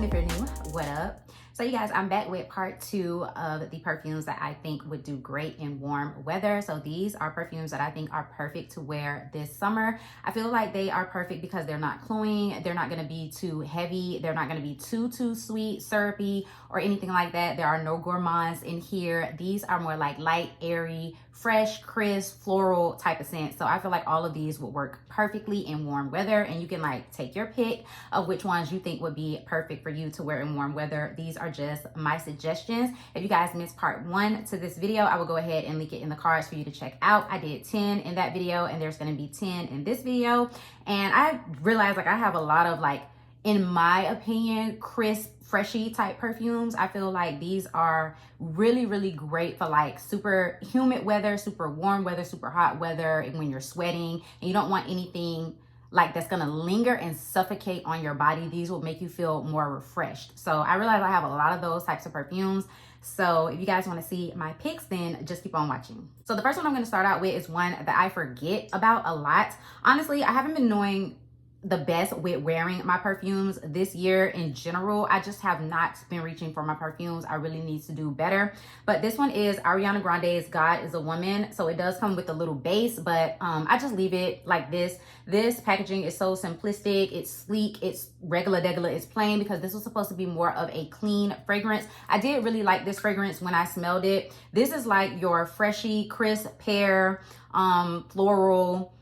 if you're new, what up? So you guys, I'm back with part 2 of the perfumes that I think would do great in warm weather. So these are perfumes that I think are perfect to wear this summer. I feel like they are perfect because they're not cloying, they're not going to be too heavy, they're not going to be too sweet, syrupy, or anything like that. There are no gourmands in here. These are more like light, airy, fresh, crisp, floral type of scent. So I feel like all of these would work perfectly in warm weather, and you can like take your pick of which ones you think would be perfect for you to wear in warm weather. These are just my suggestions. If you guys missed part 1 to this video, I will go ahead and link it in the cards for you to check out. I did 10 in that video, and there's going to be 10 in this video. And I realized like I have a lot of like, in my opinion, crisp, freshy type perfumes. I feel like these are really great for like super humid weather, super warm weather, super hot weather, and when you're sweating and you don't want anything like that's gonna linger and suffocate on your body. These will make you feel more refreshed. So I realize I have a lot of those types of perfumes. So if you guys want to see my picks, then just keep on watching. So the first one I'm going to start out with is one that I forget about a lot. Honestly, I haven't been knowing the best with wearing my perfumes this year in general. I just have not been reaching for my perfumes. I really need to do better. But this one is Ariana Grande's God is a Woman. So it does come with a little base, but I just leave it like this. This packaging is so simplistic, it's sleek, it's regular degular, it's plain, because this was supposed to be more of a clean fragrance. I did really like this fragrance when I smelled it. This is like your freshy, crisp pear, floral,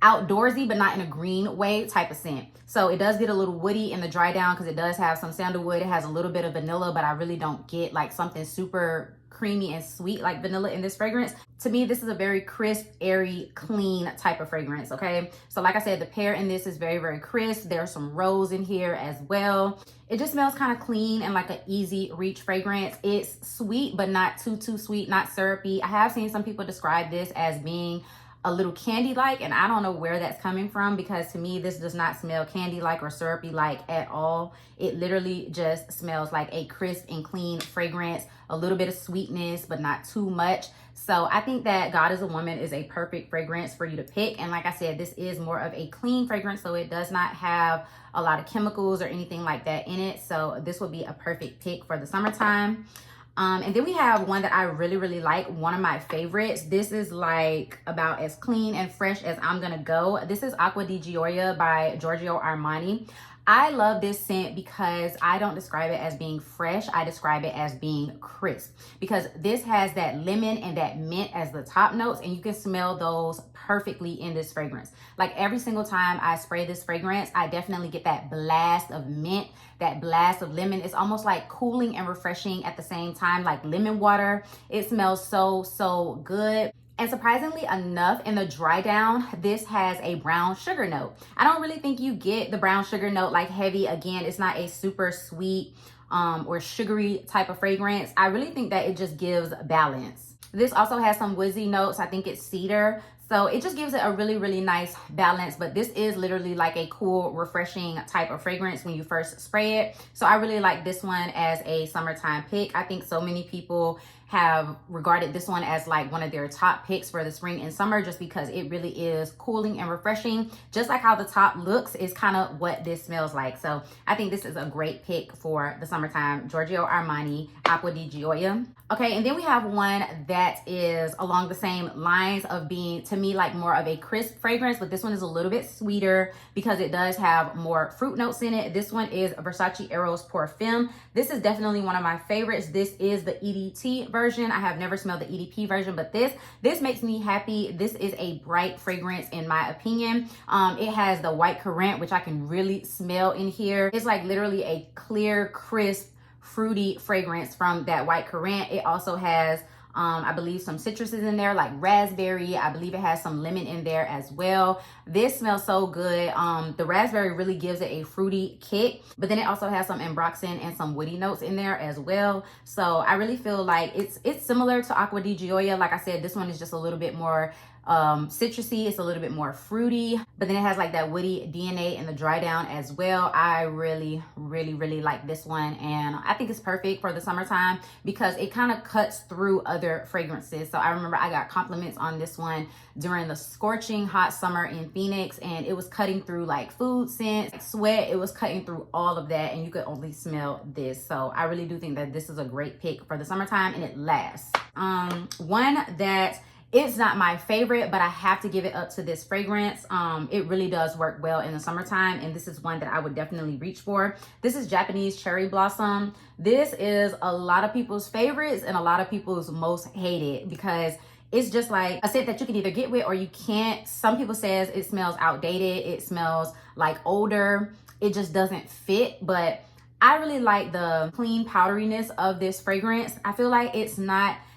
outdoorsy but not in a green way type of scent. So it does get a little woody in the dry down because it does have some sandalwood. It has a little bit of vanilla, but I really don't get like something super creamy and sweet like vanilla in this fragrance. To me, this is a very crisp, airy, clean type of fragrance. Okay, so like I said, the pear in this is very crisp. There's some rose in here as well. It just smells kind of clean and like an easy reach fragrance. It's sweet but not too sweet, not syrupy. I have seen some people describe this as being a little candy-like, and I don't know where that's coming from, because to me this does not smell candy-like or syrupy-like at all. It literally just smells like a crisp and clean fragrance, a little bit of sweetness but not too much. So I think that God is a Woman is a perfect fragrance for you to pick. And like I said, this is more of a clean fragrance, so it does not have a lot of chemicals or anything like that in it. So this will be a perfect pick for the summertime. And then we have one that I really like, one of my favorites. This is like about as clean and fresh as I'm gonna go. This is Aqua Di Gioia by Giorgio Armani. I love this scent because I don't describe it as being fresh. I describe it as being crisp, because this has that lemon and that mint as the top notes, and you can smell those perfectly in this fragrance. Like every single time I spray this fragrance, I definitely get that blast of mint, that blast of lemon. It's almost like cooling and refreshing at the same time, like lemon water. It smells so good. And surprisingly enough, in the dry down, this has a brown sugar note. I don't really think you get the brown sugar note like heavy. Again, it's not a super sweet or sugary type of fragrance. I really think that it just gives balance. This also has some woodsy notes. I think it's cedar. So it just gives it a really nice balance, but this is literally like a cool, refreshing type of fragrance when you first spray it. So I really like this one as a summertime pick. I think so many people have regarded this one as like one of their top picks for the spring and summer, just because it really is cooling and refreshing. Just like how the top looks is kind of what this smells like. So I think this is a great pick for the summertime. Giorgio Armani, Aqua Di Gioia. Okay, and then we have one that is along the same lines of being, to me, like more of a crisp fragrance, but this one is a little bit sweeter because it does have more fruit notes in it. This one is Versace Eros Perfumes. This is definitely one of my favorites. This is the EDT version. I have never smelled the EDP version, but this makes me happy. This is a bright fragrance in my opinion. It has the white currant, which I can really smell in here. It's like literally a clear, crisp, fruity fragrance from that white currant. It also has I believe some citruses in there like raspberry. I believe it has some lemon in there as well. This smells so good. The raspberry really gives it a fruity kick, but then it also has some ambroxan and some woody notes in there as well. So I really feel like it's similar to Aqua Di Gioia. Like I said, this one is just a little bit more citrusy. It's a little bit more fruity, but then it has like that woody DNA in the dry down as well. I really like this one, and I think it's perfect for the summertime because it kind of cuts through other fragrances. So I remember I got compliments on this one during the scorching hot summer in Phoenix, and it was cutting through like food scents, like sweat. It was cutting through all of that, and you could only smell this. So I really do think that this is a great pick for the summertime, and it lasts. One that it's not my favorite, but I have to give it up to this fragrance. It really does work well in the summertime, and this is one that I would definitely reach for. This is Japanese Cherry Blossom. This is a lot of people's favorites and a lot of people's most hated because it's just like a scent that you can either get with or you can't. Some people says it smells outdated. It smells like older. It just doesn't fit, but I really like the clean powderiness of this fragrance. I feel like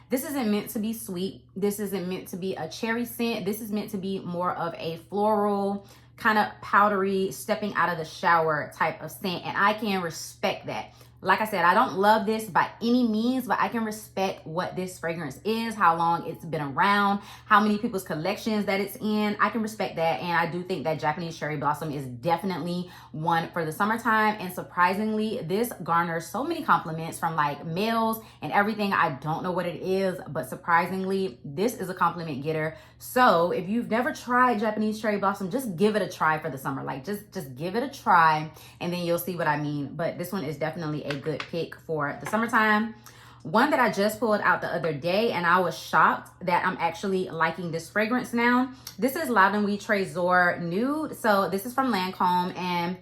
this isn't meant to be sweet. This isn't meant to be a cherry scent. This is meant to be more of a floral, kind of powdery, stepping out of the shower type of scent. And I can respect that. Like I said, I don't love this by any means, but I can respect what this fragrance is, how long it's been around, how many people's collections that it's in. I can respect that. And I do think that Japanese Cherry Blossom is definitely one for the summertime. And surprisingly, this garners so many compliments from like males and everything. I don't know what it is, but surprisingly, this is a compliment getter. So if you've never tried Japanese Cherry Blossom, just give it a try for the summer. Like just give it a try and then you'll see what I mean. But this one is definitely a good pick for the summertime. One that I just pulled out the other day and I was shocked that I'm actually liking this fragrance now. This is Lancome Tresor Nude. So this is from Lancome, and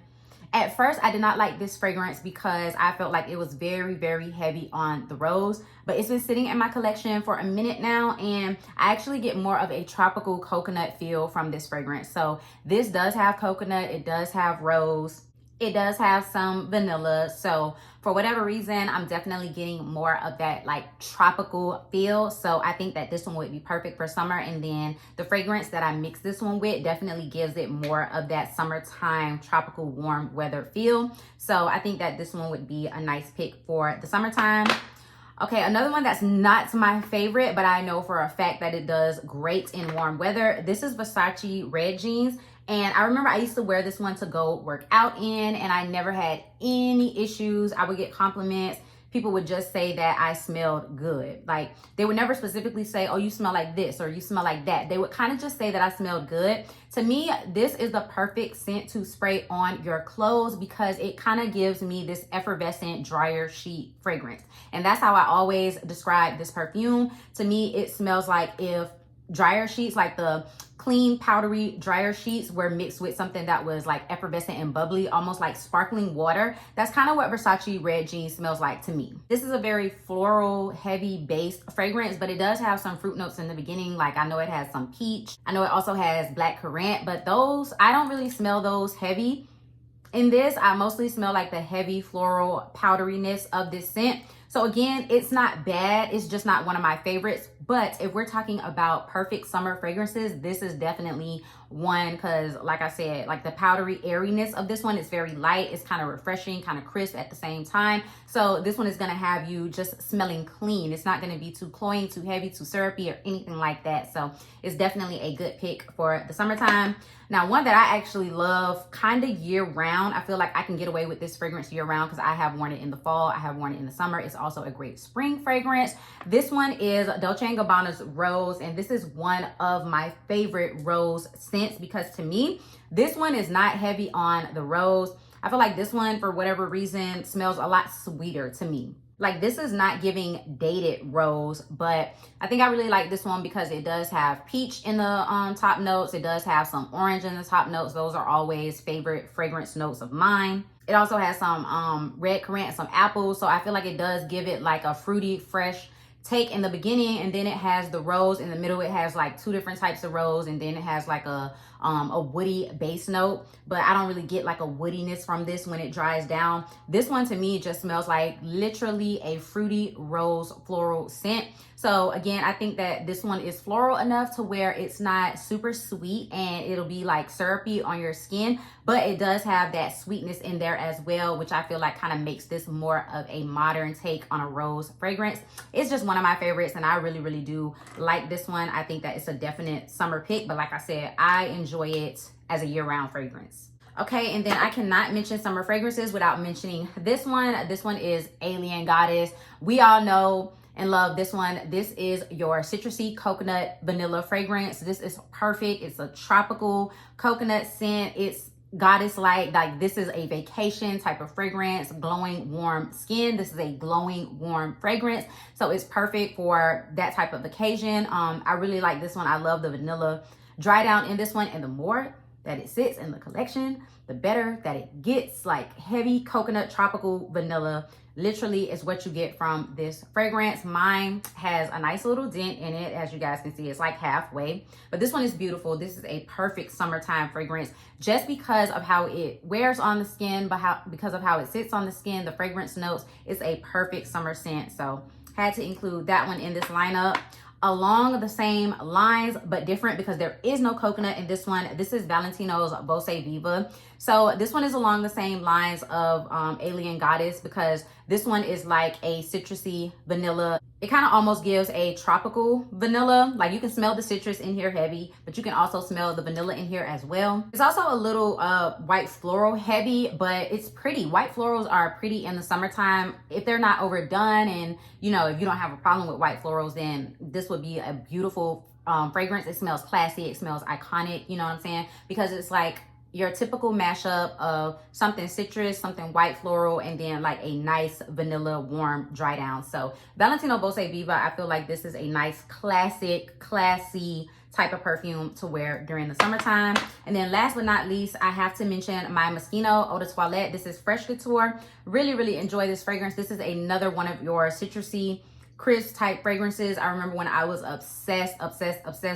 at first I did not like this fragrance because I felt like it was very heavy on the rose, but it's been sitting in my collection for a minute now and I actually get more of a tropical coconut feel from this fragrance. So this does have coconut, it does have rose, it does have some vanilla. So for whatever reason, I'm definitely getting more of that like tropical feel. So I think that this one would be perfect for summer. And then the fragrance that I mix this one with definitely gives it more of that summertime tropical warm weather feel. So I think that this one would be a nice pick for the summertime. Okay, another one that's not my favorite, but I know for a fact that it does great in warm weather. This is Versace Red Jeans. And I remember I used to wear this one to go work out in, and I never had any issues. I would get compliments. People would just say that I smelled good. Like they would never specifically say, oh, you smell like this or you smell like that. They would kind of just say that I smelled good. To me, this is the perfect scent to spray on your clothes because it kind of gives me this effervescent dryer sheet fragrance. And that's how I always describe this perfume. To me, it smells like if dryer sheets, like the clean powdery dryer sheets, were mixed with something that was like effervescent and bubbly, almost like sparkling water. That's kind of what Versace Red Jeans smells like to me. This is a very floral heavy based fragrance, but it does have some fruit notes in the beginning. Like I know it has some peach, I know it also has black currant, but those I don't really smell those heavy. In this, I mostly smell like the heavy floral powderiness of this scent. So again, it's not bad. It's just not one of my favorites. But if we're talking about perfect summer fragrances, this is definitely one because like I said, like the powdery airiness of this one is very light. It's kind of refreshing, kind of crisp at the same time. So this one is going to have you just smelling clean. It's not going to be too cloying, too heavy, too syrupy or anything like that. So it's definitely a good pick for the summertime. Now, one that I actually love kind of year round, I feel like I can get away with this fragrance year round because I have worn it in the fall, I have worn it in the summer. It's also a great spring fragrance. This one is Dolce & Gabbana's Rose, and this is one of my favorite rose scents because to me, this one is not heavy on the rose. I feel like this one, for whatever reason, smells a lot sweeter to me. Like this is not giving dated rose, but I think I really like this one because it does have peach in the top notes. It does have some orange in the top notes. Those are always favorite fragrance notes of mine. It also has some red currant, some apples. So I feel like it does give it like a fruity, fresh take in the beginning, and then it has the rose in the middle. It has like two different types of rose, and then it has like a a woody base note, but I don't really get like a woodiness from this when it dries down. This one to me just smells like literally a fruity rose floral scent. So again, I think that this one is floral enough to where it's not super sweet and it'll be like syrupy on your skin, but it does have that sweetness in there as well, which I feel like kind of makes this more of a modern take on a rose fragrance. It's just one of my favorites and I really, really do like this one. I think that it's a definite summer pick, but like I said, I enjoy it as a year-round fragrance. Okay, and then I cannot mention summer fragrances without mentioning this one. This one is Alien Goddess. We all know and love this one. This is your citrusy coconut vanilla fragrance. This is perfect. It's a tropical coconut scent. It's goddess-like this is a vacation type of fragrance, glowing warm skin. This is a glowing warm fragrance, so it's perfect for that type of occasion. I really like this one. I love the vanilla dry down in this one, and the more that it sits in the collection, the better that it gets. Like heavy coconut tropical vanilla literally is what you get from this fragrance. Mine has a nice little dent in it. As you guys can see, it's like halfway, but this one is beautiful. This is a perfect summertime fragrance just because of how it wears on the skin, but because of how it sits on the skin, the fragrance notes. It's a perfect summer scent, so had to include that one in this lineup. Along the same lines, but different because there is no coconut in this one. This is Valentino's Dolce Viva. So this one is along the same lines of Alien Goddess because this one is like a citrusy vanilla. It kind of almost gives a tropical vanilla. Like you can smell the citrus in here heavy, but you can also smell the vanilla in here as well. It's also a little white floral heavy, but it's pretty. White florals are pretty in the summertime. If they're not overdone and, you know, if you don't have a problem with white florals, then this would be a beautiful fragrance. It smells classy. It smells iconic, you know what I'm saying? Because it's like your typical mashup of something citrus, something white floral, and then like a nice vanilla warm dry down. So Valentino Dolce Viva, I feel like this is a nice classic, classy type of perfume to wear during the summertime. And then last but not least, I have to mention my Moschino Eau de Toilette. This is Fresh Couture. Really, really enjoy this fragrance. This is another one of your citrusy, crisp type fragrances. I remember when I was obsessed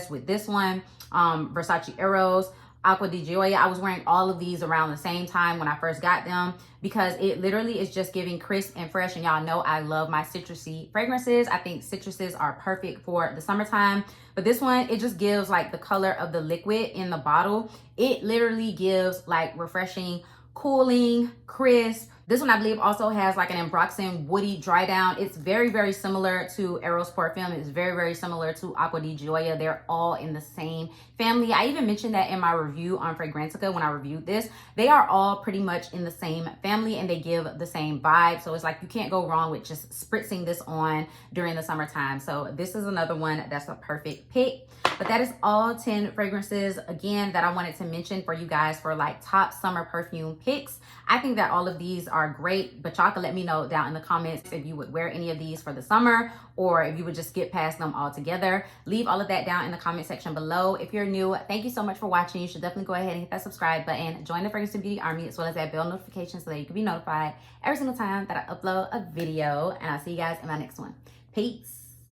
with this one. Versace Eros, Aqua Di Gioia. I was wearing all of these around the same time when I first got them because it literally is just giving crisp and fresh. And y'all know I love my citrusy fragrances. I think citruses are perfect for the summertime. But this one, it just gives like the color of the liquid in the bottle. It literally gives like refreshing, cooling, crisp. This one I believe also has like an Ambroxan woody dry down. It's very, very similar to Eros Perfume. It's very, very similar to Aqua Di Gioia. They're all in the same family. I even mentioned that in my review on Fragrantica when I reviewed this. They are all pretty much in the same family and they give the same vibe. So it's like you can't go wrong with just spritzing this on during the summertime. So this is another one that's a perfect pick. But that is all 10 fragrances, again, that I wanted to mention for you guys for like top summer perfume picks. I think that all of these are great, but y'all can let me know down in the comments if you would wear any of these for the summer or if you would just skip past them altogether. Leave all of that down in the comment section below. If you're new, thank you so much for watching. You should definitely go ahead and hit that subscribe button. Join the Fragrance and Beauty Army as well as that bell notification so that you can be notified every single time that I upload a video. And I'll see you guys in my next one. Peace.